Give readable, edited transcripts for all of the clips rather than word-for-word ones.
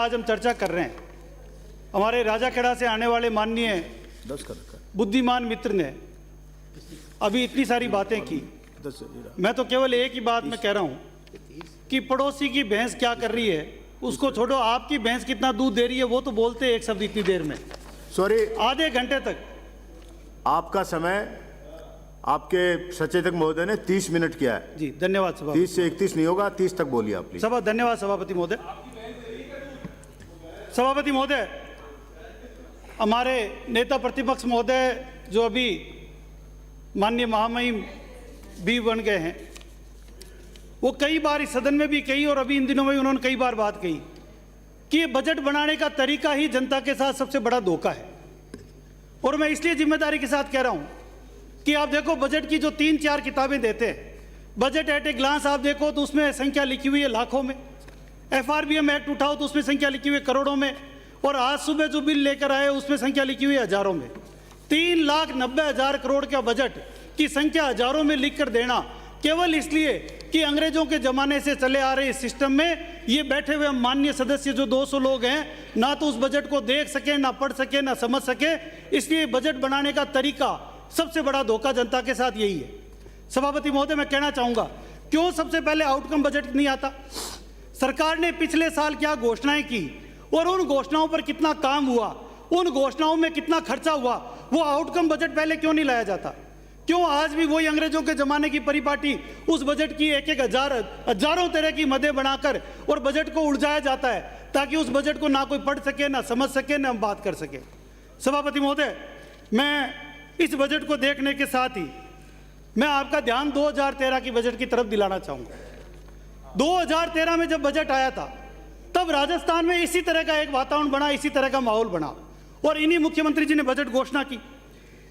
आज हम चर्चा कर रहे हैं, हमारे राजाखेड़ा से आने वाले माननीय बुद्धिमान मित्र ने अभी इतनी सारी बातें की। मैं तो केवल एक ही बात मैं कह रहा हूं कि पड़ोसी की भैंस क्या कर रही है उसको छोड़ो, आपकी भैंस कितना दूध दे रही है वो तो बोलते हैं एक शब्द इतनी देर में, सॉरी आधे घंटे तक। आपका समय आपके सचेतक महोदय ने 30 मिनट किया है जी, धन्यवाद सभा। 30 से 31 नहीं होगा, 30 तक बोलिए आप प्लीज। सभा धन्यवाद सभापति महोदय। सभापति महोदय, हमारे नेता प्रतिपक्ष महोदय जो अभी माननीय महामहिम भी बन गए हैं, वो कई बार इस सदन में भी कही और अभी इन दिनों में उन्होंने कई बार बात कही कि ये बजट बनाने का तरीका ही जनता के साथ सबसे बड़ा धोखा है। और मैं इसलिए जिम्मेदारी के साथ कह रहा हूं कि आप देखो बजट की जो 3-4 किताबें देते हैं, बजट एट ए ग्लांस आप देखो तो उसमें संख्या लिखी हुई है लाखों में, FRBM एक्ट उठाओ तो उसमें संख्या लिखी हुई है करोड़ों में, और आज सुबह जो बिल लेकर आए उसमें संख्या लिखी हुई है हजारों में। 3,90,000 करोड़ का बजट की संख्या हजारों में लिख कर देना केवल इसलिए कि अंग्रेजों के जमाने से चले आ रहे इस सिस्टम में ये बैठे हुए माननीय सदस्य जो 200 लोग हैं ना तो उस बजट को देख सके, ना पढ़ सके, ना समझ सके, इसलिए बजट बनाने का तरीका सबसे बड़ा धोखा जनता के साथ यही है। सभापति महोदय, मैं कहना चाहूंगा क्यों सबसे पहले आउटकम बजट नहीं आता। सरकार ने पिछले साल क्या घोषणाएं की और उन घोषणाओं पर कितना काम हुआ, उन घोषणाओं में कितना खर्चा हुआ, वो आउटकम बजट पहले क्यों नहीं लाया जाता। क्यों आज भी वही अंग्रेजों के जमाने की परिपाटी उस बजट की एक हजारों तरह की मदें बनाकर और बजट को उलझाया जाता है ताकि उस बजट को ना कोई पढ़ सके, ना समझ सके, ना बात कर सके। सभापति महोदय, मैं इस बजट को देखने के साथ ही मैं आपका ध्यान 2013 की बजट की तरफ दिलाना चाहूंगा। 2013 में जब बजट आया था तब राजस्थान में इसी तरह का एक वातावरण बना, इसी तरह का माहौल बना और इन्हीं मुख्यमंत्री जी ने बजट घोषणा की।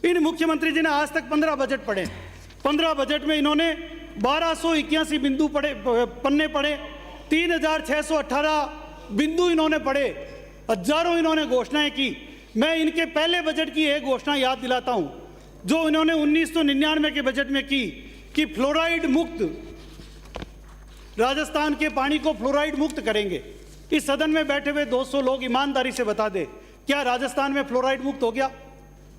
इन मुख्यमंत्री जी ने आज तक 15 बजट पढ़े, 15 बजट में इन्होंने 1281 बिंदु पन्ने पढ़े, 3618 बिंदु इन्होंने पढ़े, हजारों इन्होंने घोषणाएं की। मैं इनके पहले बजट की एक घोषणा याद दिलाता हूं जो इन्होंने 1999 के बजट में की कि फ्लोराइड मुक्त राजस्थान के पानी को फ्लोराइड मुक्त करेंगे। इस सदन में बैठे हुए 200 लोग ईमानदारी से बता दे क्या राजस्थान में फ्लोराइड मुक्त हो गया?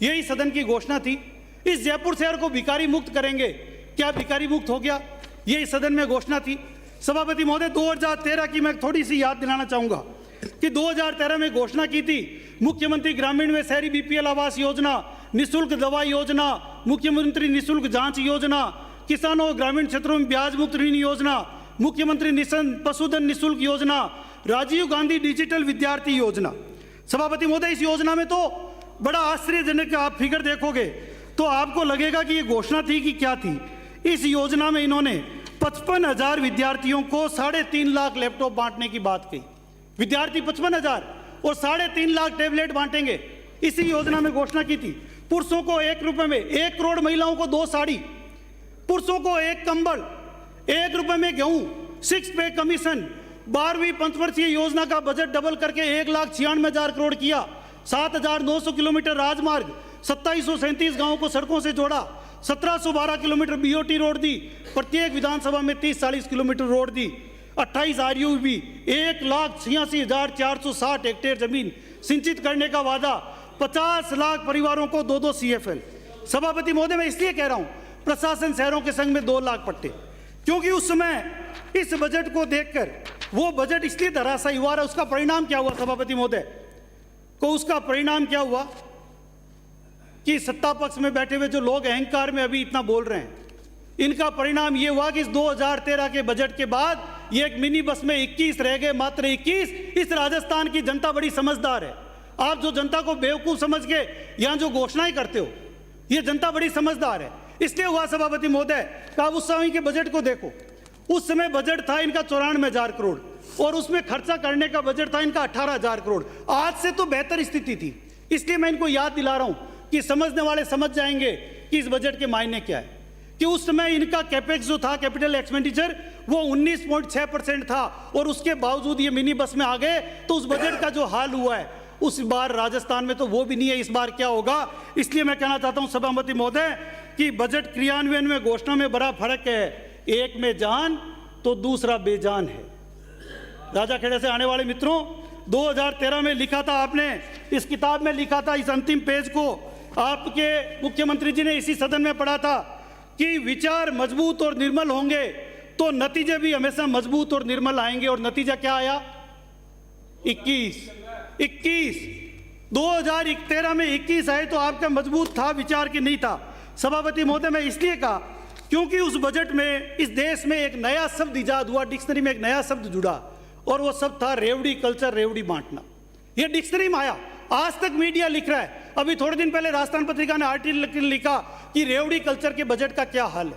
यही सदन की घोषणा थी। इस जयपुर शहर को भिखारी मुक्त करेंगे, क्या भिखारी मुक्त हो गया? यही सदन में घोषणा थी। सभापति महोदय, 2013 की मैं थोड़ी सी याद दिलाना चाहूंगा कि 2013 में घोषणा की थी मुख्यमंत्री ग्रामीण में शहरी BPL आवास योजना, निःशुल्क दवा योजना, मुख्यमंत्री निःशुल्क जांच योजना, किसानों और ग्रामीण क्षेत्रों में ब्याज मुक्त ऋण योजना, मुख्यमंत्री पशुधन निःशुल्क योजना, राजीव गांधी डिजिटल विद्यार्थी योजना। सभापति महोदय, इस योजना में तो बड़ा आश्चर्यजनक आप फिगर देखोगे तो आपको लगेगा कि ये घोषणा थी कि क्या थी। इस योजना में इन्होंने 55,000 विद्यार्थियों को 3.5 लाख लैपटॉप बांटने की बात कही। विद्यार्थी 55,000 और 3.5 लाख टैबलेट बांटेंगे, इसी योजना में घोषणा की थी। पुरुषों को 1 रुपए में 1 करोड़ महिलाओं को 2 साड़ी, पुरुषों को 1 कंबल, 1 रुपए में गेहूं, 6 पे कमीशन। 12वीं पंचवर्षीय योजना का बजट डबल करके 1,96,000 करोड़ किया। 7,900 किलोमीटर राजमार्ग, 2,737 गांवों को सड़कों से जोड़ा, 1,712 किलोमीटर BOT रोड दी, प्रत्येक विधानसभा में 30-40 किलोमीटर रोड दी, 28 RUB, 1,86,460 हेक्टेयर जमीन सिंचित करने का वादा, 50 लाख परिवारों को 2-2 CFL। सभापति महोदय, मैं इसलिए कह रहा हूं प्रशासन शहरों के संग में 2 लाख पट्टे, क्योंकि उस समय इस बजट को देखकर वो बजट इसलिए धराशायी हुआ। उसका परिणाम क्या हुआ सभापति महोदय को? उसका परिणाम क्या हुआ कि सत्ता पक्ष में बैठे हुए जो लोग अहंकार में अभी इतना बोल रहे हैं, इनका परिणाम यह हुआ कि इस 2013 के बजट के बाद ये एक मिनी बस में 21 रह गए, मात्र 21। इस राजस्थान की जनता बड़ी समझदार है। आप जो जनता को बेवकूफ समझ के यहां जो घोषणाएं करते हो, ये जनता बड़ी समझदार है। इसलिए हुआ सभापति महोदय, आप उस समय के बजट को देखो। उस समय बजट था इनका 94,000 करोड़ और उसमें खर्चा करने का बजट था इनका 18,000 करोड़। आज से तो बेहतर स्थिति थी। इसलिए मैं इनको याद दिला रहा हूं कि समझने वाले समझ जाएंगे कि इस बजट के मायने क्या है। कि उस समय इनका कैपेक्स जो था, कैपिटल एक्सपेंडिचर, वो 19.6% था और उसके बावजूद ये मिनी बस में आ गए। तो उस बजट का जो हाल हुआ है उस बार राजस्थान में तो वो भी नहीं है। इस बार क्या होगा? इसलिए मैं कहना चाहता हूं सभापति महोदय कि बजट क्रियान्वयन में घोषणा में बड़ा फर्क है। एक में जान तो दूसरा बेजान है। राजाखेड़ा से आने वाले मित्रों, 2013 में लिखा था आपने, इस किताब में लिखा था, इस अंतिम पेज को आपके मुख्यमंत्री जी ने इसी सदन में पढ़ा था कि विचार मजबूत और निर्मल होंगे तो नतीजे भी हमेशा मजबूत और निर्मल आएंगे। और नतीजा क्या आया? 21 2013 में 21 आए तो आपका मजबूत था विचार की नहीं था। सभापति महोदय, मैं इसलिए कहा क्योंकि उस बजट में इस देश में एक नया शब्द इजाद हुआ, डिक्शनरी में एक नया शब्द जुड़ा, और वो शब्द था रेवड़ी कल्चर, रेवड़ी बांटना। ये डिक्शनरी में आया, आज तक मीडिया लिख रहा है। अभी थोड़े दिन पहले राजस्थान पत्रिका ने आर्टिकल लिखा कि रेवड़ी कल्चर के बजट का क्या हाल है।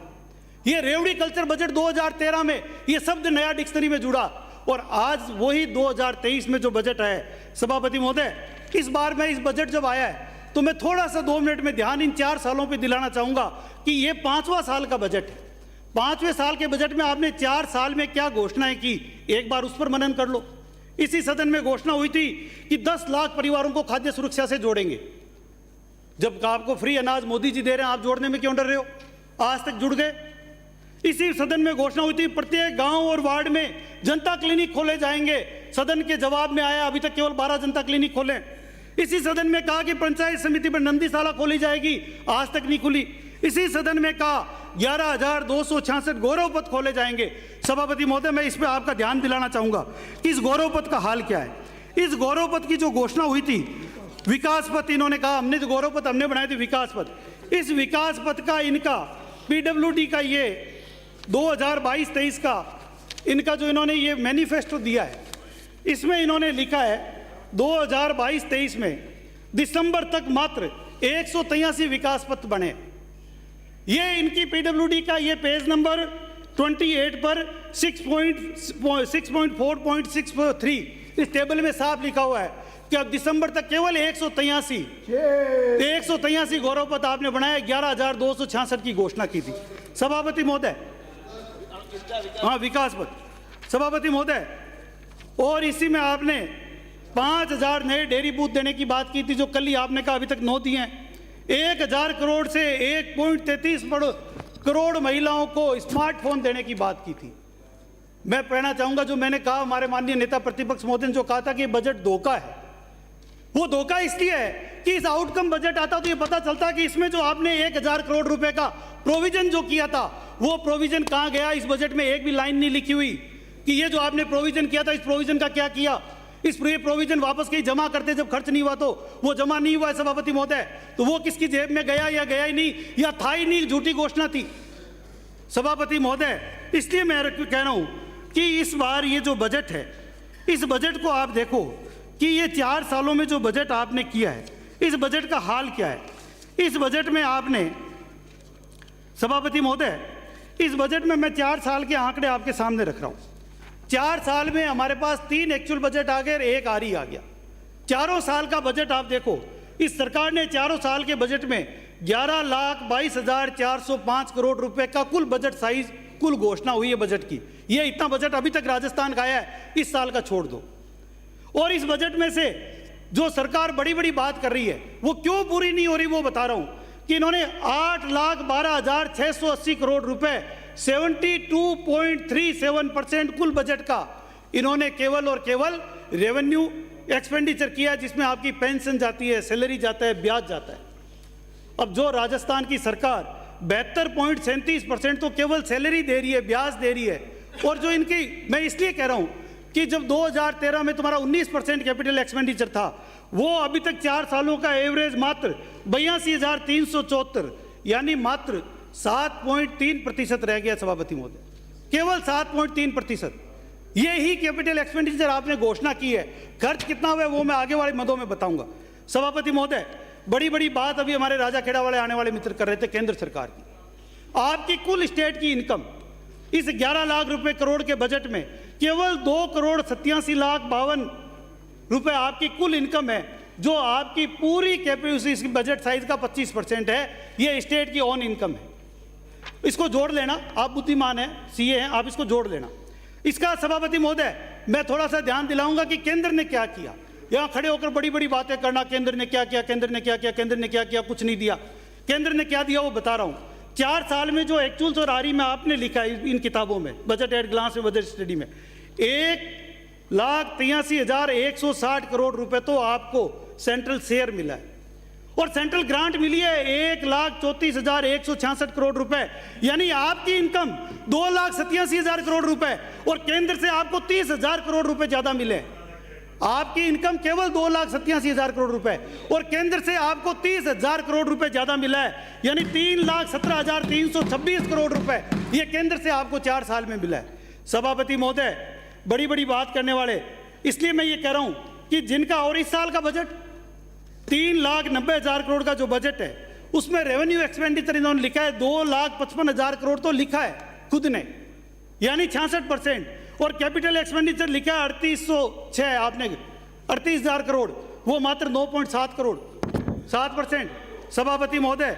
ये रेवड़ी कल्चर बजट 2013 में ये शब्द नया डिक्शनरी में जुड़ा, और आज वही 2023 में जो बजट है सभापति महोदय, इस बार में इस बजट जब आया है तो मैं थोड़ा सा 2 मिनट में ध्यान इन 4 सालों पे दिलाना चाहूंगा कि ये 5वां साल का बजट है। 5वें साल के बजट में आपने 4 साल में क्या घोषणाएं की, एक बार उस पर मनन कर लो। इसी सदन में घोषणा हुई थी कि 10 लाख परिवारों को खाद्य सुरक्षा से जोड़ेंगे। जब आपको फ्री अनाज मोदी जी दे रहे हैं, आप जोड़ने में क्यों डर रहे हो? आज तक जुड़ गए। इसी सदन में घोषणा हुई थी प्रत्येक गांव और वार्ड में जनता क्लिनिक खोले जाएंगे। सदन के जवाब में आया अभी तक केवल 12 जनता क्लिनिक खोले। इसी सदन में कहा कि पंचायत समिति पर नंदीशाला खोली जाएगी, आज तक नहीं खुली। इसी सदन में कहा 11,266 गौरव पथ खोले जाएंगे। सभापति महोदय, मैं इस पर आपका ध्यान दिलाना चाहूंगा कि इस गौरव पथ का हाल क्या है। इस गौरव पथ की जो घोषणा हुई थी, विकास पथ, इन्होंने कहा हमने जो गौरव पथ हमने बनाए थे विकास पथ, इस विकास पथ का इनका पीडब्ल्यूडी का ये 2022-23 का इनका जो इन्होंने ये मैनिफेस्टो दिया है, इसमें इन्होंने लिखा है 2022-23 में दिसंबर तक मात्र 183 विकास पथ बने। ये इनकी पीडब्ल्यूडी का ये पेज नंबर 28 पर 6.4.63 इस टेबल में साफ लिखा हुआ है कि अब दिसंबर तक केवल 183 गौरव पथ आपने बनाया। 11,266 की घोषणा की थी सभापति महोदय। हाँ, विकास पथ सभापति महोदय। और इसी में आपने 5,000 नए डेयरी बूथ देने की बात की थी, जो कल ही आपने कहा अभी तक 9 दिए हैं। 1,000 करोड़ से 1.33 करोड़ महिलाओं को स्मार्टफोन देने की बात की थी। मैं कहना चाहूंगा, जो मैंने कहा, हमारे माननीय नेता प्रतिपक्ष महोदय ने जो कहा था कि बजट धोखा है, वो धोखा इसलिए है कि इस आउटकम बजट आता तो ये पता चलता कि इसमें जो आपने 1,000 करोड़ रुपए का प्रोविजन जो किया था, वो प्रोविजन कहां गया। इस बजट में एक भी लाइन नहीं लिखी हुई कि ये जो आपने प्रोविजन किया था, इस प्रोविजन का क्या किया। इस प्रोविजन वापस कहीं जमा करते, जब खर्च नहीं हुआ तो वो जमा नहीं हुआ है सभापति महोदय, तो वो किसकी जेब में गया या गया ही नहीं, या था ही नहीं, झूठी घोषणा थी सभापति महोदय। इसलिए मैं कह रहा हूं कि इस बार ये जो बजट है, इस बजट को आप देखो कि ये 4 सालों में जो बजट आपने किया है, इस बजट का हाल क्या है। इस बजट में आपने सभापति महोदय, इस बजट में मैं 4 साल के आंकड़े आपके सामने रख रहा हूं। 4 साल में हमारे पास 3 एक्चुअल बजट आ गए और 1 आरई आ गया। चारों साल का बजट आप देखो, इस सरकार ने चारों साल के बजट में 11,22,405 करोड़ रुपए का कुल बजट साइज, कुल घोषणा हुई है बजट की। ये इतना बजट अभी तक राजस्थान का आया है, इस साल का छोड़ दो। और इस बजट में से जो सरकार बड़ी बड़ी बात कर रही है, वो क्यों पूरी नहीं हो रही, वो बता रहा हूं कि इन्होंने 8,12,680 करोड़ रुपए, 72.37% कुल बजट का इन्होंने केवल और केवल रेवेन्यू एक्सपेंडिचर किया, जिसमें आपकी पेंशन जाती है, सैलरी जाता है, ब्याज जाता है। अब जो राजस्थान की सरकार 72.37% तो केवल सैलरी दे रही है, ब्याज दे रही है। और जो इनकी, मैं इसलिए कह रहा हूं कि जब 2013 में तुम्हारा 19% कैपिटल एक्सपेंडिचर था, वो अभी तक 4 सालों का एवरेज मात्र 82,374, यानी मात्र 7.3% रह गया सभापति महोदय, केवल 7.3%। ये ही कैपिटल एक्सपेंडिचर आपने घोषणा की है। खर्च कितना हुआ है वो मैं आगे वाले मदों में बताऊंगा सभापति महोदय। बड़ी बड़ी बात अभी हमारे राजा खेड़ा वाले आने वाले मित्र कर रहे थे केंद्र सरकार की। आपकी कुल स्टेट की इनकम इस 11 लाख रुपए करोड़ के बजट में केवल 2,87,52,52 रुपए आपकी कुल इनकम है, जो आपकी पूरी कैपेसिटी बजट साइज का 25% है। ये स्टेट की ऑन इनकम है। इसको जोड़ लेना, आप बुद्धिमान हैं, सीए हैं, आप इसको जोड़ लेना। इसका सभापति महोदय मैं थोड़ा सा ध्यान दिलाऊंगा कि केंद्र ने क्या किया। यहां खड़े होकर बड़ी बड़ी बातें करना, केंद्र ने क्या किया, केंद्र ने क्या किया, केंद्र ने क्या किया, कुछ नहीं दिया। केंद्र ने क्या दिया वो बता रहा हूं। 4 साल में जो एक्चुअल्स और आरई में आपने लिखा है इन किताबों में, बजट एट ग्लांस में, बजट स्टडी में, 1,83,160 करोड़ रुपए तो आपको सेंट्रल शेयर मिला है और सेंट्रल ग्रांट मिली है 1,34,166 करोड़ रुपए, यानी आपकी इनकम 2,87,000 करोड़ रुपए और केंद्र से आपको 30,000 करोड़ रुपए ज्यादा मिले। आपकी इनकम केवल 2,87,000 करोड़ रुपए और केंद्र से आपको 30,000 करोड़ रुपए ज्यादा मिला है, यानी 3,17,326 करोड़ रुपए ये केंद्र से आपको 4 साल में मिला है। सभापति महोदय, बड़ी बड़ी बात करने वाले, इसलिए मैं ये कह रहा हूं कि जिनका और इस साल का बजट 3,90,000 करोड़ का जो बजट है उसमें रेवेन्यू एक्सपेंडिचर इन्होंने लिखा है 2,55,000 करोड़ तो लिखा है खुद ने, यानी 66%, और कैपिटल एक्सपेंडिचर लिखा है 3806, आपने 38,000 करोड़, वो मात्र 9.7 करोड़, 7%। सभापति महोदय,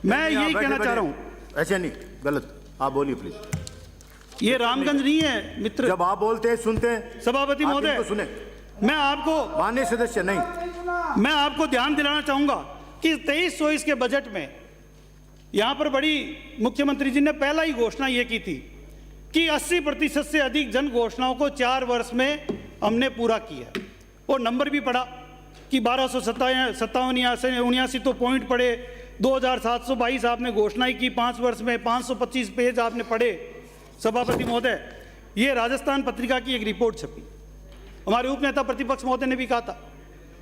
मैं यही कहना चाह रहा हूं। ऐसे नहीं, गलत, आप बोलिए प्लीज। ये रामगंज नहीं है मित्र, जब आप बोलते हैं सुनते हैं। सभापति महोदय, सुने, मैं आपको माननीय सदस्य नहीं, मैं आपको ध्यान दिलाना चाहूंगा कि 23-24 के बजट में यहां पर बड़ी मुख्यमंत्री जी ने पहला ही घोषणा यह की थी कि 80% से अधिक जन घोषणाओं को 4 वर्ष में हमने पूरा किया, और नंबर भी पड़ा कि 1257 तो पॉइंट पड़े, 2,722 आपने घोषणाएं की 5 वर्ष में, 525 पेज आपने पढ़े। सभापति महोदय, ये राजस्थान पत्रिका की एक रिपोर्ट छपी, हमारे उपनेता प्रतिपक्ष महोदय ने भी कहा था,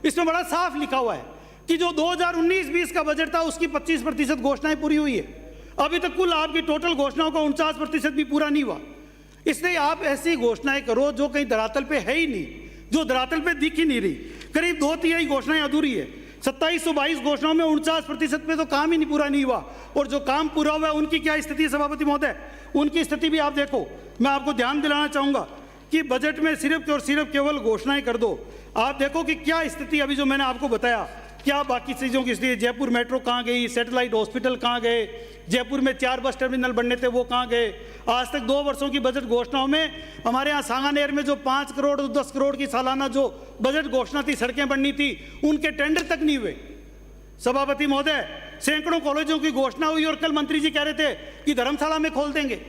इसमें बड़ा साफ लिखा हुआ है कि जो 2019-20 का बजट था उसकी 25% घोषणाएं पूरी हुई है। अभी तक कुल आपकी टोटल घोषणाओं का 49% भी पूरा नहीं हुआ। इसलिए आप ऐसी घोषणाएं करो जो कहीं धरातल पे है ही नहीं, जो धरातल पे दिख ही नहीं रही। करीब 2/3 घोषणाएं अधूरी है। 2722 घोषणाओं में 49% पे तो काम ही पूरा नहीं हुआ, और जो काम पूरा हुआ है उनकी क्या स्थिति है सभापति महोदय, उनकी स्थिति भी आप देखो। मैं आपको ध्यान दिलाना चाहूंगा कि बजट में सिर्फ और सिर्फ केवल घोषणाएं कर दो, आप देखो कि क्या स्थिति अभी जो मैंने आपको बताया, क्या बाकी चीज़ों की स्थिति। जयपुर मेट्रो कहाँ गई, सैटेलाइट हॉस्पिटल कहाँ गए, जयपुर में 4 बस टर्मिनल बनने थे वो कहाँ गए। आज तक 2 वर्षों की बजट घोषणाओं में हमारे यहाँ सांगानेर में जो 5 करोड़ 10 करोड़ की सालाना जो बजट घोषणा थी, सड़कें बननी थी, उनके टेंडर तक नहीं हुए। सभापति महोदय, सैकड़ों कॉलेजों की घोषणा हुई और कल मंत्री जी कह रहे थे कि धर्मशाला में खोल देंगे।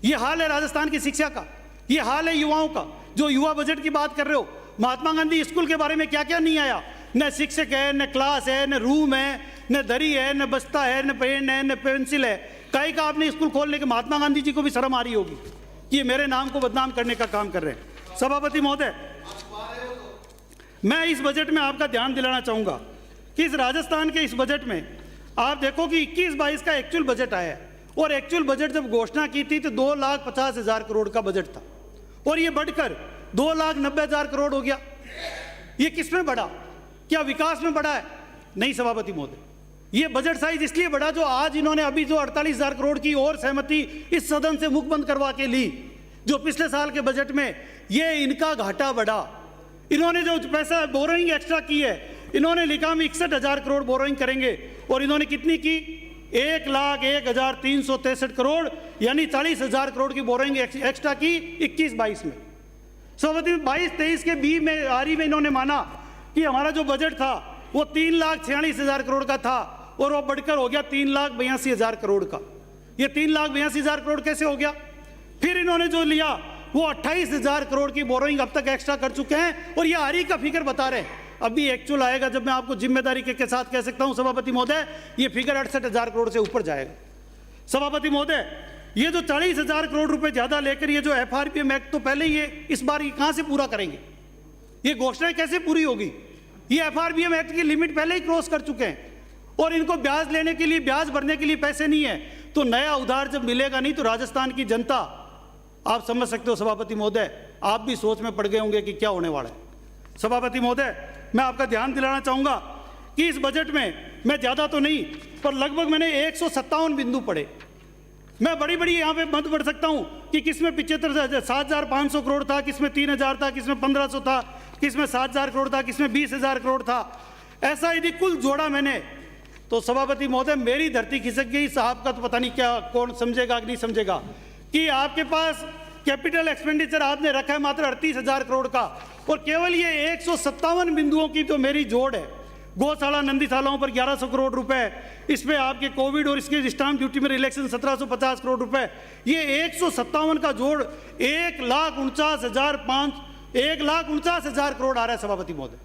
ये हाल है राजस्थान की शिक्षा का, ये हाल है युवाओं का। जो युवा बजट की बात कर रहे हो, महात्मा गांधी स्कूल के बारे में क्या क्या नहीं आया, न शिक्षक है, न क्लास है, न रूम है, न दरी है, न बस्ता है, न पेन है, न पेंसिल है। कई का आपने स्कूल खोलने के, महात्मा गांधी जी को भी शर्म आ रही होगी कि ये मेरे नाम को बदनाम करने का काम कर रहे हैं। सभापति महोदय, मैं इस बजट में आपका ध्यान दिलाना चाहूंगा कि इस राजस्थान के इस बजट में आप देखो कि 21-22 का एक्चुअल बजट आया है, और एक्चुअल बजट जब घोषणा की थी तो 2,50,000 करोड़ का बजट था, और ये बढ़कर 2,90,000 करोड़ हो गया। ये किस में बढ़ा? क्या विकास में बढ़ा है? नहीं सभापति महोदय, ये बजट साइज इसलिए बढ़ा जो आज इन्होंने अभी जो 48,000 करोड़ की और सहमति इस सदन से मुख बंद करवा के ली, जो पिछले साल के बजट में ये इनका घाटा बढ़ा। इन्होंने जो पैसा बोरोइंग एक्स्ट्रा की है, इन्होंने लिखा हम 61,000 करोड़ बोरोइंग करेंगे, और इन्होंने कितनी की? 1,01,363 करोड़, यानी 40,000 करोड़ की बोरोइंग एक्स्ट्रा की 21-22 में। सभापति 22-23 के बी में आरी में इन्होंने माना कि हमारा जो बजट था वो 3,46,000 करोड़ का था, और वो बढ़कर हो गया 3,82,000 करोड़ का। ये 3,82,000 करोड़ कैसे हो गया? फिर इन्होंने जो लिया वो 28,000 करोड़ की बोरोइंग अब तक एक्स्ट्रा कर चुके हैं, और ये आरी का फिगर बता रहे हैं। अभी एक्चुअल आएगा जब मैं आपको जिम्मेदारी के साथ कह सकता हूं सभापति महोदय, ये फिगर 68,000 करोड़ से ऊपर जाएगा। सभापति महोदय, ये जो 40,000 करोड़ रुपए ज्यादा लेकर ये जो FRPM एक्ट, तो पहले ये इस बार ये कहां से पूरा करेंगे? ये घोषणाएं कैसे पूरी होगी? ये FRPM एक्ट की लिमिट पहले ही क्रॉस कर चुके हैं, और इनको ब्याज लेने के लिए, ब्याज भरने के लिए पैसे नहीं है, तो नया उधार जब मिलेगा नहीं तो राजस्थान की जनता, आप समझ सकते हो सभापति महोदय, आप भी सोच में पड़ गए होंगे कि क्या होने वाला है। सभापति महोदय, मैं आपका ध्यान दिलाना चाहूंगा कि इस बजट में मैं ज्यादा तो नहीं पर लगभग मैंने 157 बिंदु पढ़े। मैं बड़ी बड़ी यहाँ पे मत पढ़ सकता हूँ कि किसमें 7,500 करोड़ था, किसमें 3,000 था, किसमें 1,500 था, किसमें 7,000 करोड़ था, किसमें 20,000 करोड़ था। ऐसा यदि कुल जोड़ा मैंने, तो सभापति महोदय मेरी धरती खिसक गई। साहब का तो पता नहीं क्या, कौन समझेगा कि नहीं समझेगा कि आपके पास कैपिटल एक्सपेंडिचर आपने रखा है मात्र 38,000 करोड़ का, और केवल ये 157 बिंदुओं की तो मेरी जोड़ है। गौशाला नंदीशालाओं पर 1,100 करोड़ रुपए, इसमें आपके कोविड और इसके स्टाम्प ड्यूटी में रिलेक्शन 1,750 करोड़ रुपए, ये 157 का जोड़ 1,49,500 1,49,000 करोड़ आ रहा है सभापति महोदय।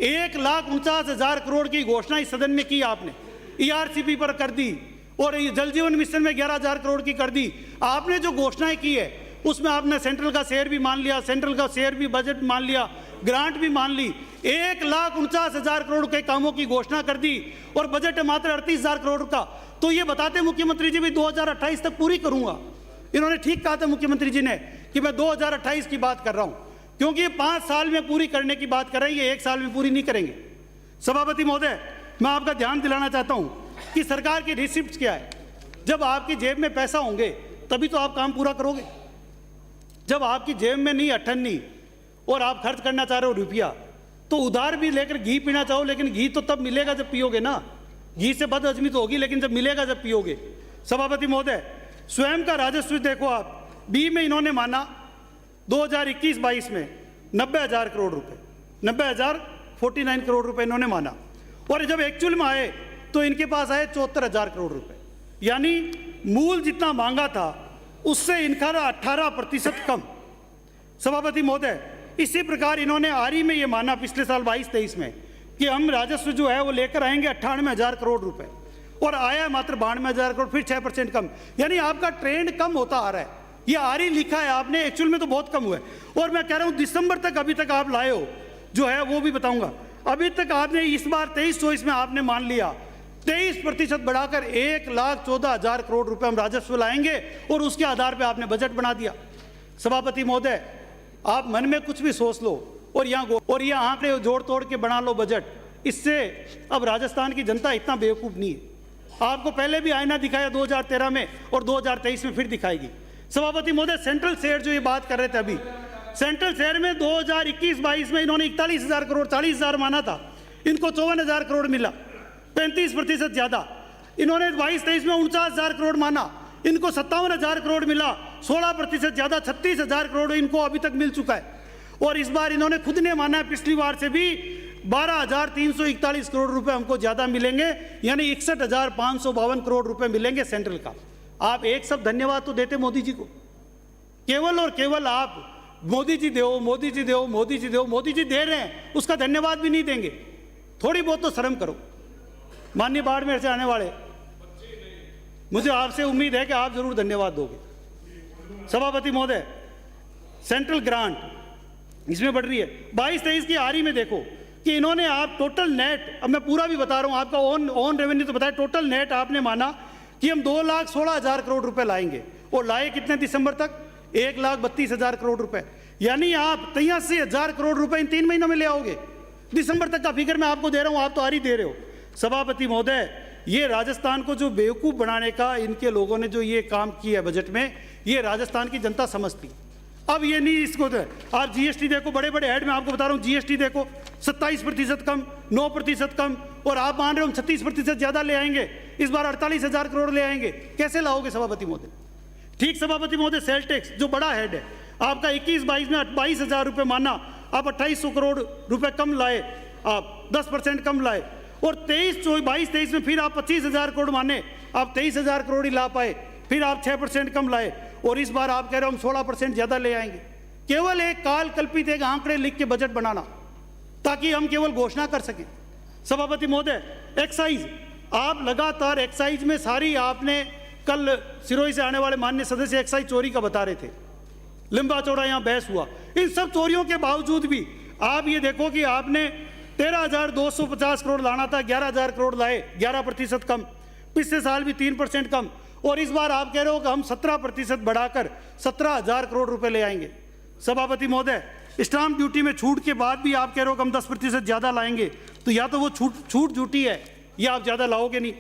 1,49,000 करोड़ की घोषणा इस सदन में की आपने, ERCP पर कर दी और जल जीवन मिशन में 11,000 करोड़ की कर दी। आपने जो घोषणाएं की है उसमें आपने सेंट्रल का शेयर भी मान लिया, सेंट्रल का शेयर भी बजट मान लिया, ग्रांट भी मान ली। 1,49,000 करोड़ के कामों की घोषणा कर दी और बजट है मात्र 38,000 करोड़ का। तो ये बताते मुख्यमंत्री जी भी 2028 तक पूरी करूंगा। इन्होंने ठीक कहा था मुख्यमंत्री जी ने कि मैं 2028 की बात कर रहा हूं, क्योंकि ये 5 साल में पूरी करने की बात कर रहे हैं, ये 1 साल में पूरी नहीं करेंगे। सभापति महोदय, मैं आपका ध्यान दिलाना चाहता हूं कि सरकार की रिसिप्ट क्या है। जब आपकी जेब में पैसा होंगे तभी तो आप काम पूरा करोगे। जब आपकी जेब में नहीं अठन्नी और आप खर्च करना चाह रहे हो रुपया, तो उधार भी लेकर घी पीना चाहो, लेकिन घी तो तब मिलेगा जब पियोगे ना। घी से बदहजमी तो होगी, लेकिन जब मिलेगा जब पियोगे। सभापति महोदय, स्वयं का राजस्व देखो आप, बी में इन्होंने माना 2021-22 में 90,000 करोड़ रुपए, 90,049 करोड़ रुपए इन्होंने माना, और जब एक्चुअल में आए तो इनके पास आए 74,000 करोड़ रुपए। यानी मूल जितना मांगा था उससे इनका 18% कम। सभापति महोदय, इसी प्रकार इन्होंने आरी में ये माना पिछले साल 22-23 में कि हम राजस्व जो है वो लेकर आएंगे 98,000 करोड़ रुपए, और आया मात्र 92,000 करोड़, फिर 6% कम। यानी आपका ट्रेंड कम होता आ रहा है। ये आरी लिखा है आपने, एक्चुअल में तो बहुत कम हुआ है। और मैं कह रहा हूं दिसंबर तक अभी तक आप लाए हो जो है वो भी बताऊंगा। अभी तक आपने इस बार 23-24 में आपने मान लिया 23% बढ़ाकर 1,14,000 करोड़ रुपए हम राजस्व लाएंगे, और उसके आधार पर आपने बजट बना दिया। सभापति महोदय, आप मन में कुछ भी सोच लो और यहाँ आंकड़े जोड़ तोड़ के बना लो बजट, इससे अब राजस्थान की जनता इतना बेवकूफ़ नहीं है। आपको पहले भी आईना दिखाया 2013 में और 2023 में फिर दिखाएगी। सभापति महोदय, सेंट्रल शेयर जो ये बात कर रहे थे अभी, सेंट्रल शेयर में 2021-22 में इन्होंने 41,000 करोड़ 40,000 माना था, इनको 54,000 करोड़ मिला, 35% ज्यादा। इन्होंने 22-23 में 49,000 करोड़ माना, इनको 57,000 करोड़ मिला, 16% ज्यादा, 36,000 करोड़ इनको अभी तक मिल चुका है। और इस बार इन्होंने खुद ने माना है पिछली बार से भी 12,341 करोड़ रुपए हमको ज्यादा मिलेंगे, यानी 61,552 करोड़ रुपए मिलेंगे सेंट्रल का। आप एक सब धन्यवाद तो देते मोदी जी को, केवल और केवल आप मोदी जी दो, मोदी जी दो, मोदी जी दो, मोदी जी दे रहे हैं, उसका धन्यवाद भी नहीं देंगे। थोड़ी बहुत तो शर्म करो। माननीय बाड़मेर से आने वाले, मुझे आपसे उम्मीद है कि आप जरूर धन्यवाद दोगे। सभापति महोदय, सेंट्रल ग्रांट इसमें बढ़ रही है। 22-23 की आरी में देखो कि इन्होंने आप टोटल नेट, अब मैं पूरा भी बता रहा हूं, आपका ऑन रेवेन्यू तो बताया, टोटल नेट आपने माना कि हम 2,16,000 करोड़ रुपए लाएंगे, और लाए कितने दिसंबर तक? 1,32,000 करोड़ रुपए। यानी आप 83,000 करोड़ रुपए इन 3 महीनों में ले आओगे। दिसंबर तक का फिगर मैं आपको दे रहा हूं, आप तो आरी दे रहे हो। सभापति महोदय, ये राजस्थान को जो बेवकूफ बनाने का इनके लोगों ने जो ये काम किया है बजट में, ये राजस्थान की जनता समझती। अब ये नहीं, इसको आप जीएसटी देखो, बड़े बड़े हेड में आपको बता रहा हूं, जीएसटी देखो 27% कम, 9% कम, और आप मान रहे हो हम 36% ज्यादा ले आएंगे। इस बार 48,000 करोड़ ले आएंगे, कैसे लाओगे सभापति महोदय? ठीक सभापति महोदय, सेल टैक्स जो बड़ा हेड है आपका 21-22 में 22,000 रुपए माना, आप 2,800 करोड़ रुपए कम लाए, आप 10% कम लाए, और 22-23 में फिर आप 25,000 करोड़ माने, आप 23,000 करोड़ ही ला पाए, फिर आप 6% कम लाए, और इस बार आप कह रहे हो हम 16% ज्यादा ले आएंगे। केवल एक काल कल्पित एक आंकड़े लिख के बजट बनाना ताकि हम केवल घोषणा कर सकें। सभापति महोदय, एक्साइज, आप लगातार एक्साइज में सारी, आपने कल सिरोही से आने वाले माननीय सदस्य एक्साइज चोरी का बता रहे थे, लंबा चौड़ा यहां बहस हुआ। इन सब चोरियों के बावजूद भी आप ये देखो कि आपने 13,250 करोड़ लाना था, 11,000 करोड़ लाए, 11% कम। पिछले साल भी 3% कम, और इस बार आप कह रहे हो कि हम 17% बढ़ाकर 17,000 करोड़ रुपए ले आएंगे। सभापति महोदय, स्टाम्प ड्यूटी में छूट के बाद भी आप कह रहे हो कि हम 10% ज्यादा लाएंगे, तो या तो वो छूट झूठी है या आप ज्यादा लाओगे नहीं।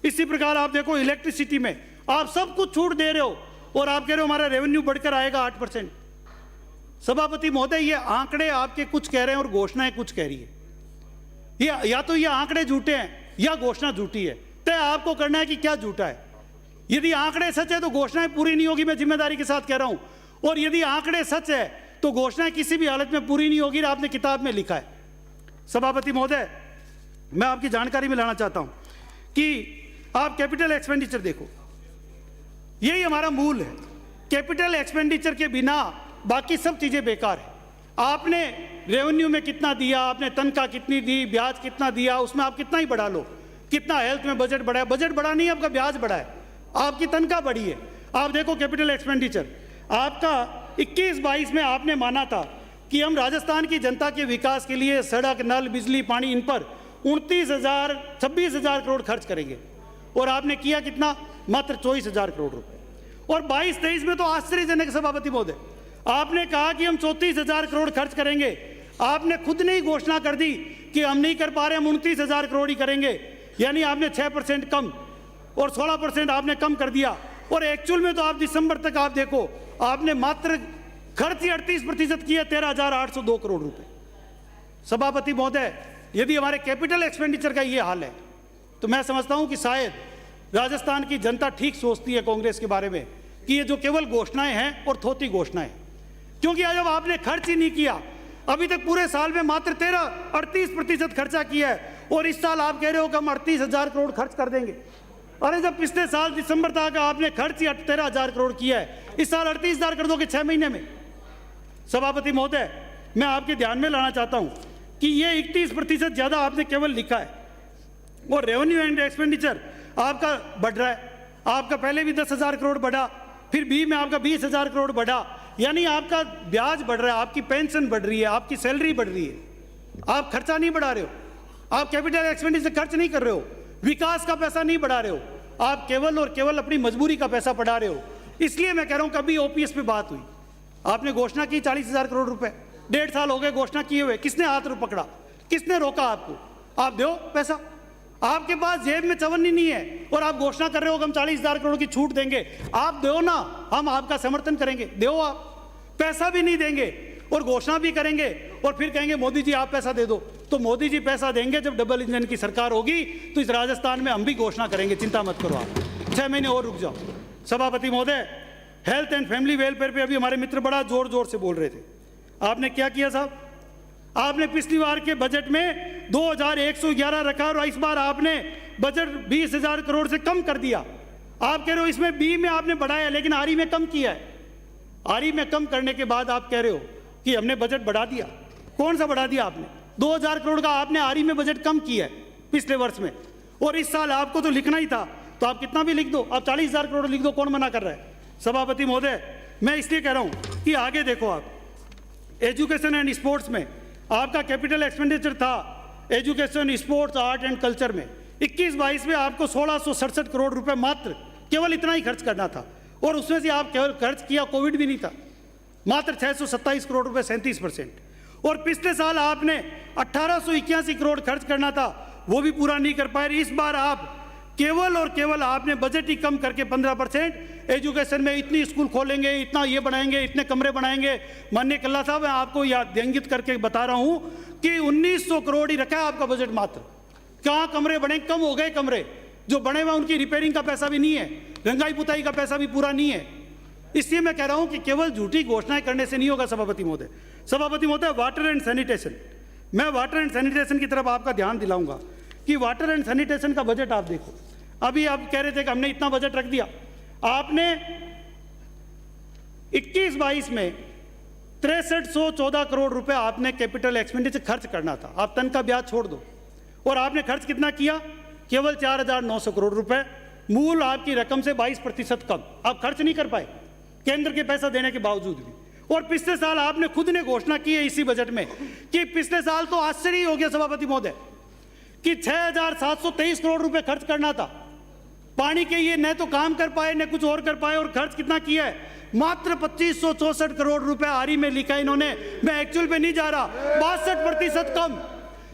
इसी प्रकार आप देखो इलेक्ट्रिसिटी में आप सब कुछ छूट दे रहे हो, और आप कह रहे हो हमारा रेवेन्यू बढ़कर आएगा 8%। सभापति महोदय, ये आंकड़े आपके कुछ कह रहे हैं और घोषणाएं कुछ कह रही है। ये या तो ये आंकड़े झूठे हैं या घोषणा झूठी है। तय आपको करना है कि क्या झूठा है। यदि आंकड़े सच है तो घोषणाएं पूरी नहीं होगी, मैं जिम्मेदारी के साथ कह रहा हूं, और यदि आंकड़े सच है तो घोषणाएं किसी भी हालत में पूरी नहीं होगी, आपने किताब में लिखा है। सभापति महोदय, मैं आपकी जानकारी में लाना चाहता हूं कि आप कैपिटल एक्सपेंडिचर देखो, यही हमारा मूल है। कैपिटल एक्सपेंडिचर के बिना बाकी सब चीजें बेकार है। आपने रेवेन्यू में कितना दिया, आपने तनख्वाह कितनी दी, ब्याज कितना दिया, उसमें आप कितना ही बढ़ा लो। कितना हेल्थ में बजट बढ़ा है? बजट बढ़ा नहीं, आपका ब्याज बढ़ा है, आपकी तनख्वाह बढ़ी है। आप देखो कैपिटल एक्सपेंडिचर आपका 21-22 में आपने माना था कि हम राजस्थान की जनता के विकास के लिए सड़क, नल, बिजली, पानी, इन पर 26,000 करोड़ खर्च करेंगे, और आपने किया कितना? मात्र 24,000 करोड़ रुपए। और 22-23 में तो आश्चर्यजनक सभापति महोदय, आपने कहा कि हम 34,000 करोड़ खर्च करेंगे। आपने खुद ने ही घोषणा कर दी कि हम नहीं कर पा रहे, हम 29,000 करोड़ ही करेंगे, यानी आपने 6% कम और 16% आपने कम कर दिया। और एक्चुअल में तो आप दिसंबर तक आप देखो, आपने मात्र खर्च ही 38% किया, 13,802 करोड़ रुपए। सभापति महोदय, यदि हमारे कैपिटल एक्सपेंडिचर का ये हाल है तो मैं समझता हूं कि शायद राजस्थान की जनता ठीक सोचती है कांग्रेस के बारे में कि ये जो केवल घोषणाएं हैं और थोथी घोषणाएं, क्योंकि जब आपने खर्च ही नहीं किया, अभी तक पूरे साल में मात्र 38% खर्चा किया है, और इस साल आप कह रहे हो कि हम 38,000 करोड़ खर्च कर देंगे। अरे जब पिछले साल दिसंबर तक आपने खर्च ही 13,000 करोड़ किया है, इस साल 38,000 कर दोगे 6 महीने में। सभापति महोदय, मैं आपके ध्यान में लाना चाहता हूं कि ये 31% ज्यादा आपने केवल लिखा है, और रेवेन्यू एंड एक्सपेंडिचर आपका बढ़ रहा है। आपका पहले भी 10,000 करोड़ बढ़ा, फिर बी में आपका 20,000 करोड़ बढ़ा, यानी आपका ब्याज बढ़ रहा है, आपकी पेंशन बढ़ रही है, आपकी सैलरी बढ़ रही है। आप खर्चा नहीं बढ़ा रहे हो, आप कैपिटल एक्सपेंडिचर खर्च नहीं कर रहे हो, विकास का पैसा नहीं बढ़ा रहे हो, आप केवल और केवल अपनी मजबूरी का पैसा बढ़ा रहे हो। इसलिए मैं कह रहा हूं, कभी ओपीएस पे बात हुई, आपने घोषणा की 40,000 करोड़ रुपए, 1.5 साल हो गए घोषणा किए हुए, किसने हाथ पकड़ा, किसने रोका आपको? आप दो पैसा, आपके पास जेब में चवन्नी नहीं है और आप घोषणा कर रहे हो कि हम 40,000 करोड़ की छूट देंगे। आप दो ना, हम आपका समर्थन करेंगे। दो, आप पैसा भी नहीं देंगे और घोषणा भी करेंगे और फिर कहेंगे मोदी जी आप पैसा दे दो। तो मोदी जी पैसा देंगे जब डबल इंजन की सरकार होगी, तो इस राजस्थान में हम भी घोषणा करेंगे, चिंता मत करो आप, 6 महीने और रुक जाओ। सभापति महोदय, हेल्थ एंड फैमिली वेलफेयर पे अभी हमारे मित्र बड़ा जोर जोर से बोल रहे थे। आपने क्या किया साहब? आपने पिछली बार के बजट में 2,111 रखा और इस बार आपने बजट 20,000 करोड़ से कम कर दिया। आप कह रहे हो इसमें बी में आपने बढ़ाया, लेकिन आरई में कम किया है। आरई में कम करने के बाद आप कह रहे हो कि हमने बजट बढ़ा दिया। कौन सा बढ़ा दिया आपने? 2,000 करोड़ का आपने आरई में बजट कम किया है पिछले वर्ष में, और इस साल आपको तो लिखना ही था, तो आप कितना भी लिख दो, आप 40,000 करोड़ लिख दो, कौन मना कर रहा है? सभापति महोदय, मैं इसलिए कह रहा हूं कि आगे देखो, आप एजुकेशन एंड स्पोर्ट्स में आपका कैपिटल एक्सपेंडिचर था education, sports, art and culture में 21-22 में आपको 1,667 करोड़ रुपए मात्र केवल इतना ही खर्च करना था, और उसमें से आप केवल खर्च किया, कोविड भी नहीं था, मात्र 627 करोड़ रुपए, 37%। और पिछले साल आपने 1,881 करोड़ खर्च करना था, वो भी पूरा नहीं कर पाए। इस बार आप केवल और केवल आपने बजट ही कम करके 15%, एजुकेशन में इतनी स्कूल खोलेंगे, इतना ये बनाएंगे, इतने कमरे बनाएंगे। माननीय कल्ला साहब, मैं आपको याद इंगित करके बता रहा हूं कि 1,900 करोड़ ही रखा है आपका बजट मात्र। कहां कमरे बने? कम हो गए कमरे, जो बने हुए उनकी रिपेयरिंग का पैसा भी नहीं है, रंगाई पुताई का पैसा भी पूरा नहीं है। इसलिए मैं कह रहा हूं कि केवल झूठी घोषणाएं करने से नहीं होगा। सभापति महोदय, सभापति महोदय, वाटर एंड सैनिटेशन, मैं वाटर एंड सैनिटेशन की तरफ आपका ध्यान दिलाऊंगा कि वाटर एंड सैनिटेशन का बजट आप देखो। अभी आप कह रहे थे कि हमने इतना बजट रख दिया, आपने 21-22 में 6314 करोड़ रुपए आपने कैपिटल एक्सपेंडिचर खर्च करना था। आप तनख्वाह ब्याज छोड़ दो, और आपने खर्च कितना किया? केवल 4,900 करोड़ रुपए, मूल आपकी रकम से 22% कम। आप खर्च नहीं कर पाए केंद्र के पैसा देने के बावजूद भी। और पिछले साल आपने खुद ने घोषणा की है इसी बजट में कि पिछले साल तो आश्चर्य ही हो गया सभापति महोदय कि 6,723 करोड़ रुपए खर्च करना था पानी के। ये न तो काम कर पाए न कुछ और कर पाए, और खर्च कितना किया है? मात्र 2,564 करोड़ रुपए आरई में लिखा है इन्होंने। मैं एक्चुअल पे नहीं जा रहा, 62% कम,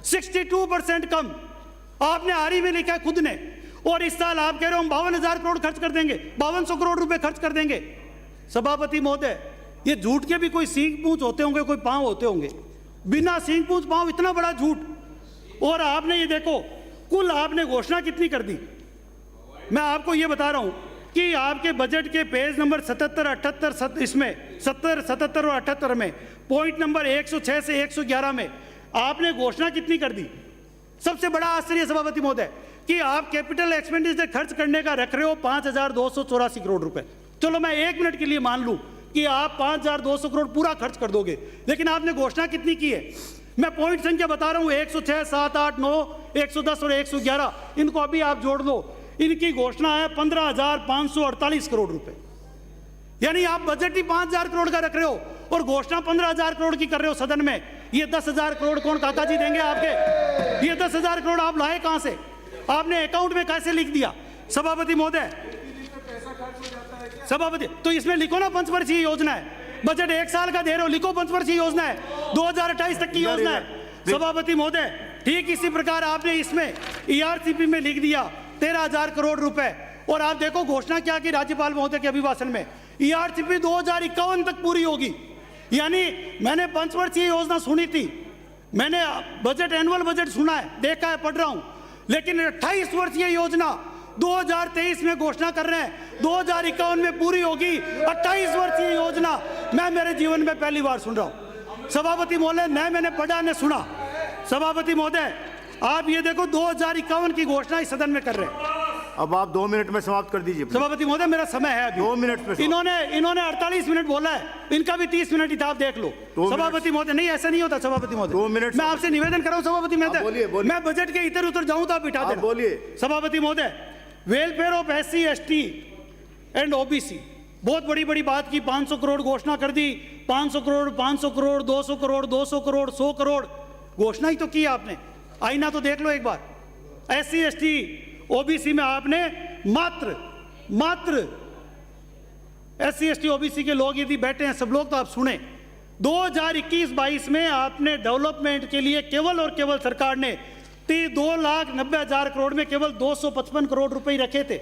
62% कम आपने आरई में लिखा है खुद ने। और इस साल आप कह रहे हो हम 52,000 करोड़ खर्च कर देंगे, 5,200 करोड़ रुपए खर्च कर देंगे। सभापति महोदय, ये झूठ के भी कोई सींग पूंछ होते होंगे, कोई पांव होते होंगे, बिना सींग पूंछ पांव इतना बड़ा झूठ। और आपने ये देखो, कुल आपने घोषणा कितनी कर दी। मैं आपको ये बता रहा हूं कि आपके बजट के पेज नंबर 77, 78 इसमें 70, 77 और 78 में पॉइंट नंबर 106 से 111 में आपने घोषणा कितनी कर दी। सबसे बड़ा आश्चर्य सभापति महोदय कि आप कैपिटल एक्सपेंडिचर खर्च करने का रख रहे हो 5,284 करोड़ रुपए। चलो मैं 1 मिनट के लिए मान लूं कि आप 5,200 करोड़ पूरा खर्च कर दोगे, लेकिन आपने घोषणा कितनी की है? मैं पॉइंट संख्या बता रहा हूं, 106, 7, 8, 9, 110 और 111, इनको अभी आप जोड़ लो। इनकी घोषणा है 15,548 करोड़ रुपए। यानी आप बजट ही 5,000 करोड़ का रख रहे हो और घोषणा 15,000 करोड़ की कर रहे हो सदन में। ये 10,000 करोड़ कौन काका जी देंगे आपके? ये 10,000 करोड़ आप लाए कहां से? आपने अकाउंट में कैसे लिख दिया? सभापति महोदय, सभापति, तो इसमें लिखो ना पंचवर्षीय योजना है। बजट 1 साल का दे रहे हो, लिखो पंचवर्षीय योजना है, 2028 तक की योजना है। सभापति महोदय, ठीक इसी प्रकार आपने इसमें ERCP में लिख दिया 13,000 करोड़ रुपए। और आप देखो घोषणा क्या की राज्यपाल महोदय के अभिभाषण में, ERCP 2051 तक पूरी होगी। यानी मैंने पंचवर्षीय योजना सुनी थी, मैंने बजट, एनुअल बजट सुना है, देखा है, पढ़ रहा हूं, लेकिन 28 वर्षीय योजना 2023 में घोषणा कर रहे हैं, 2051 में पूरी होगी। 28 वर्षीय योजना मैं मेरे जीवन में पहली बार सुन रहा हूं। सभापति महोदय, न मैंने पढ़ा न सुना। सभापति महोदय, आप ये देखो 2051 की घोषणा इस सदन में कर रहे हैं। अब आप 2 मिनट में समाप्त कर दीजिए। सभापति महोदय, मेरा समय है अभी 2 मिनट में। इन्होंने 48 मिनट बोला है, इनका भी 30 मिनट हिसाब देख लो। सभापति महोदय, नहीं ऐसा नहीं होता सभापति महोदय। 2 मिनट मैं आपसे निवेदन कर रहा हूं सभापति महोदय, बोलिए। मैं बजट के इधर उधर जाऊं तो आप बिठा देना। बोलिए। सभापति महोदय, welfare of SC, ST and OBC, बहुत बड़ी बड़ी बात की, 500 करोड़ घोषणा कर दी, 500 करोड़, 500 करोड़, 200 करोड़, 200 करोड़, 100 करोड़, घोषणा ही तो की आपने। आईना तो देख लो एक बार। SC, ST, OBC में आपने मात्र SC, ST, OBC के लोग यदि बैठे हैं सब लोग, तो आप सुने, 2021-22 में आपने डेवलपमेंट के लिए केवल और केवल सरकार ने 2,90,000 करोड़ में केवल 255 करोड़ रुपए ही रखे थे,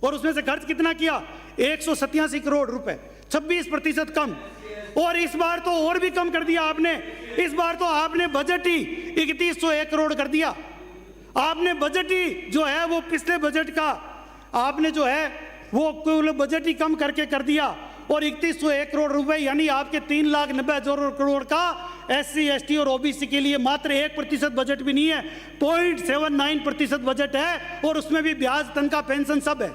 और उसमें से खर्च कितना किया? 187 करोड़ रुपए, 26% कम। और इस बार तो और भी कम कर दिया आपने। इस बार तो आपने बजट ही 3101 करोड़ कर दिया। आपने बजट ही जो है वो पिछले बजट का आपने जो है वो कुल बजट ही कम करके कर दिया, और 3101 करोड़ रुपए, यानी आपके 3,90,000 करोड़ का SC, ST और OBC के लिए मात्र 1% बजट भी नहीं है, 0.79% बजट है, और उसमें भी ब्याज, तनख्वाह, पेंशन सब है।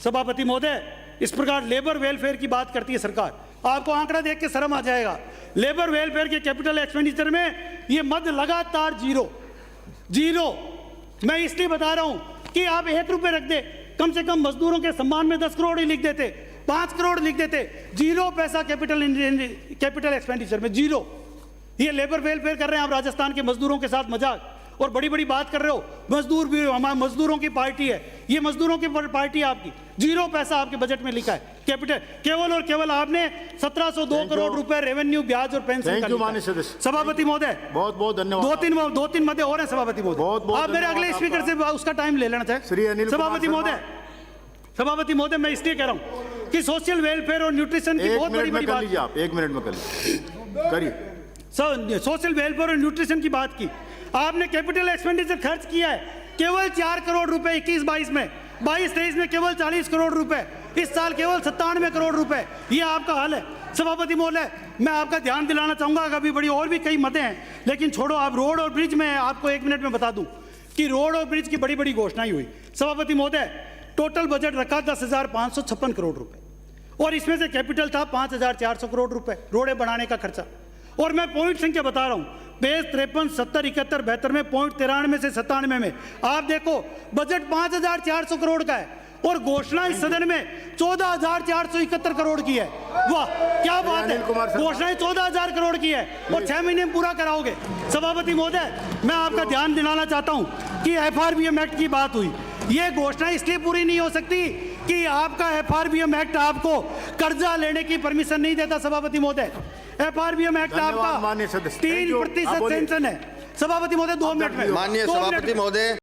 सभापति महोदय, इस प्रकार लेबर वेलफेयर की बात करती है सरकार। आपको आंकड़ा देख के शर्म आ जाएगा। लेबर वेलफेयर के कैपिटल एक्सपेंडिचर में ये मद लगातार जीरो। मैं इसलिए बता रहा हूं कि आप 1 रुपए रख दे, कम से कम मजदूरों के सम्मान में 10 करोड़ ही लिख देते, 5 करोड़ लिख देते, 0 पैसा कैपिटल एक्सपेंडिचर में, 0। ये लेबर वेलफेयर कर रहे हैं आप राजस्थान के मजदूरों के साथ मजाक, और बड़ी बड़ी बात कर रहे हो। मजदूर भी हमारे मजदूरों की पार्टी है, ये मजदूरों की पार्टी है आपकी। 0 पैसा आपके बजट में लिखा है कैपिटल। केवल और केवल आपने 1702 करोड़ रुपए रेवेन्यू, ब्याज और पेंशन का। सभापति महोदय, बहुत बहुत धन्यवाद। दो तीन मध्य और हैं सभापति महोदय, आप मेरे अगले स्पीकर से उसका टाइम ले लेना चाहिए। सभापति महोदय, मैं इसलिए कह रहा हूं कि सोशल वेलफेयर और न्यूट्रिशन की बहुत बड़ी बड़ी बात। आप 1 मिनट में करिए। सोशल वेलफेयर और न्यूट्रिशन की बात की आपने। कैपिटल एक्सपेंडिचर खर्च किया है केवल 4 करोड़ रुपए 21-22 में, 22-23 में केवल 40 करोड़ रुपए, इस साल केवल 97 करोड़ रुपए। ये आपका हाल है। सभापति महोदय, मैं आपका ध्यान दिलाना चाहूंगा, अभी बड़ी और भी कई मतें हैं, लेकिन छोड़ो आप रोड और ब्रिज में। आपको 1 मिनट में बता दूं कि रोड और ब्रिज की बड़ी बड़ी घोषणाएं हुई। सभापति महोदय, टोटल बजट रखा 10,556 करोड़ रुपए, और इसमें से कैपिटल था 5,400 करोड़ रुपए रोडें बनाने का खर्चा। और मैं पॉइंट संख्या बता रहा हूं, पेज 53, 70, 71, 72 में, पॉइंट 93 से 97 में आप देखो बजट 5,400 करोड़ का है, और घोषणा इस सदन में 14,471 करोड़ की है। वाह, क्या बात है! घोषणाएं 14,000 करोड़ की है, और 6 महीने में पूरा कराओगे। सभापति महोदय, मैं आपका ध्यान दिलाना चाहता हूं कि FRBM एक्ट की बात हुई। ये घोषणा इसलिए पूरी नहीं हो सकती कि आपका FRBM एक्ट आपको कर्जा लेने की परमिशन नहीं देता। सभापति महोदय, FRBM एक्ट आपका 3% सेंक्शन है। सभापति महोदय, 2 मिनट में। माननीय सभापति महोदय।